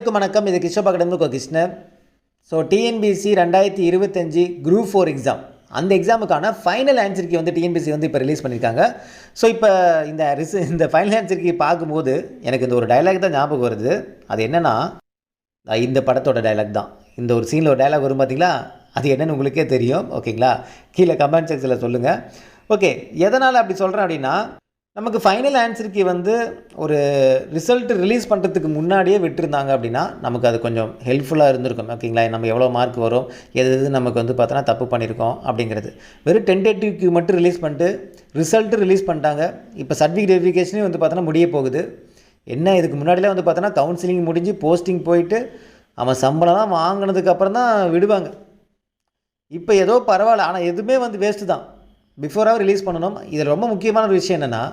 வணக்கம். இது கிஷோப் அகாடமிக்கு கிருஷ்ணர். ஸோ டிஎன்பிஎஸ்சி 2025 குரூப் 4 எக்ஸாம், அந்த எக்ஸாமுக்கான ஃபைனல் ஆன்சர் கீ வந்து டிஎன்பிஎஸ்சி வந்து இப்போ ரிலீஸ் பண்ணியிருக்காங்க. ஸோ இப்போ இந்த ஃபைனல் ஆன்சர் கீ பார்க்கும்போது எனக்கு இந்த ஒரு டைலாக் தான் ஞாபகம் வருது. அது என்னென்னா, இந்த படத்தோட டைலாக் தான். இந்த ஒரு சீனில் ஒரு டைலாக் வரும் பார்த்தீங்களா, அது என்னென்னு உங்களுக்கே தெரியும். ஓகேங்களா, கீழே கமெண்ட் செக்ஷனில் சொல்லுங்கள். ஓகே, எதனால் அப்படி சொல்கிறேன் அப்படின்னா, நமக்கு ஃபைனல் ஆன்சர் கீ வந்து ஒரு ரிசல்ட் ரிலீஸ் பண்ணுறதுக்கு முன்னாடியே விட்டுருந்தாங்க அப்படின்னா நமக்கு அது கொஞ்சம் ஹெல்ப்ஃபுல்லாக இருந்திருக்கும். ஓகேங்களா, நம்ம எவ்வளோ மார்க் வரும், எது நமக்கு வந்து பார்த்தோன்னா தப்பு பண்ணியிருக்கோம் அப்படிங்கிறது. வெறும் டென்டேட்டிவ் கியூ மட்டும் ரிலீஸ் பண்ணிட்டு ரிசல்ட்டு ரிலீஸ் பண்ணிட்டாங்க. இப்போ சர்டிஃபிகேட் வெரிஃபிகேஷனே வந்து பார்த்தோன்னா முடிய போகுது. என்ன இதுக்கு முன்னாடிலாம் வந்து பார்த்தோன்னா கவுன்சிலிங் முடிஞ்சு போஸ்டிங் போயிட்டு அவன் சம்பளம்லாம் வாங்கினதுக்கப்புறம் தான் விடுவாங்க. இப்போ ஏதோ பரவாயில்ல, ஆனால் எதுவுமே வந்து வேஸ்ட்டு தான். பிஃபோராக ரிலீஸ் பண்ணணும். இதில் ரொம்ப முக்கியமான ஒரு விஷயம் என்னென்னா,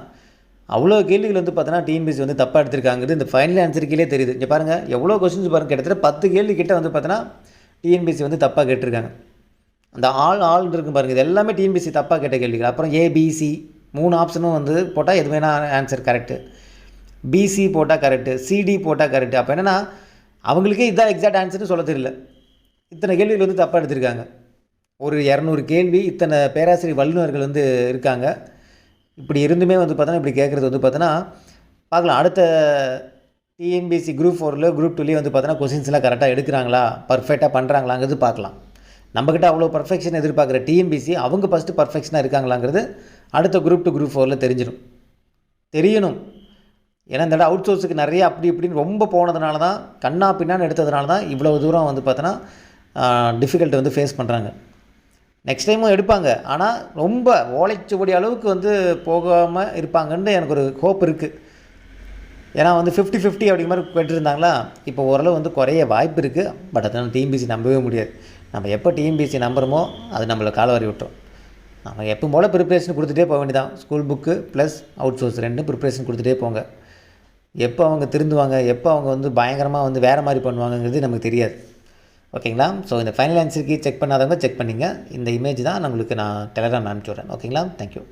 அவ்வளோ கேள்விகள் வந்து பார்த்தோன்னா டிஎன்பிஎஸ்சி வந்து தப்பாக எடுத்திருக்காங்கிறது இந்த ஃபைனல் ஆன்சர் கீழே தெரியுது. இங்கே பாருங்கள், எவ்வளோ கொஸ்டின்ஸ் பாருங்கள், கிட்டத்தட்ட 10 கேள்வி கிட்ட வந்து பார்த்தோன்னா டிஎன்பிஎஸ்சி வந்து தப்பாக கேட்டிருக்காங்க. அந்த ஆல் இருக்குது பாருங்கள், இது எல்லாமே டிஎன்பிஎஸ்சி தப்பாக கேட்ட கேள்விகள். அப்புறம் ஏபிசி 3 ஆப்ஷனும் வந்து போட்டால் எது வேணால் ஆன்சர் கரெக்டு, பிசி போட்டால் கரெக்டு, சிடி போட்டால் கரெக்டு. அப்போ என்னென்னா அவங்களுக்கே இதுதான் எக்ஸாக்ட் ஆன்சர்னு சொல்ல தெரியல. இத்தனை கேள்விகள் வந்து தப்பாக எடுத்திருக்காங்க. ஒரு 200 கேள்வி, இத்தனை பேராசிரியர் வல்லுநர்கள் வந்து இருக்காங்க. இப்படி இருந்துமே வந்து பார்த்தோன்னா இப்படி கேட்குறது வந்து பார்த்தோன்னா பார்க்கலாம். அடுத்த டிஎன்பிஎஸ்சி குரூப் 4ல குரூப் 2லேயே வந்து பார்த்தோன்னா கொஸ்டின்ஸ்லாம் கரெக்டாக எடுக்கிறாங்களா, பர்ஃபெக்டாக பண்ணுறாங்களாங்கிறது பார்க்கலாம். நம்மக்கிட்ட அவ்வளோ பர்ஃபெக்ஷன் எதிர்பார்க்குற டிஎன்பிஎஸ்சி அவங்க ஃபஸ்ட்டு பர்ஃபெக்ஷனாக இருக்காங்களாங்கிறது அடுத்த குரூப் 2 குரூப் 4ல் தெரியணும். ஏன்னா இந்த அவுட் சோர்ஸுக்கு நிறைய அப்படி இப்படின்னு ரொம்ப போனதுனால தான், கண்ணா பின்னான்னு எடுத்ததுனால தான் இவ்வளோ தூரம் வந்து பார்த்தோன்னா டிஃபிகல்ட்டை வந்து ஃபேஸ் பண்ணுறாங்க. நெக்ஸ்ட் டைமும் எடுப்பாங்க, ஆனால் ரொம்ப ஓலைச்சுவடி அளவுக்கு வந்து போகாமல் இருப்பாங்கன்னு எனக்கு ஒரு ஹோப் இருக்குது. ஏன்னா வந்து 50-50 அப்படிங்கிற மாதிரி கேட்டுருந்தாங்களா, இப்போ ஓரளவு வந்து குறைய வாய்ப்பு இருக்குது. பட் அதனால் டிஎன்பிஎஸ்சி நம்பவே முடியாது. நம்ம எப்போ டிஎன்பிஎஸ்சி நம்புகிறோமோ அது நம்மளை காலவாரி விட்டோம். நம்ம எப்போ போல் ப்ரிப்ரேஷன் கொடுத்துட்டே போக வேண்டியதான். School book plus out source 2 preparation கொடுத்துட்டே போங்க. எப்போ அவங்க திருந்துவாங்க, எப்போ அவங்க வந்து பயங்கரமாக வந்து வேறு மாதிரி பண்ணுவாங்கங்கிறது நமக்கு தெரியாது. ஓகேங்களா, ஸோ இந்த ஃபைனல் ஆன்சர் கீ செக் பண்ணாதவங்க செக் பண்ணிங்க. இந்த இமேஜ் தான் உங்களுக்கு நான் டெலகிராம் அனுப்பிச்சி விட்றேன். ஓகேங்களா, தேங்க்யூ.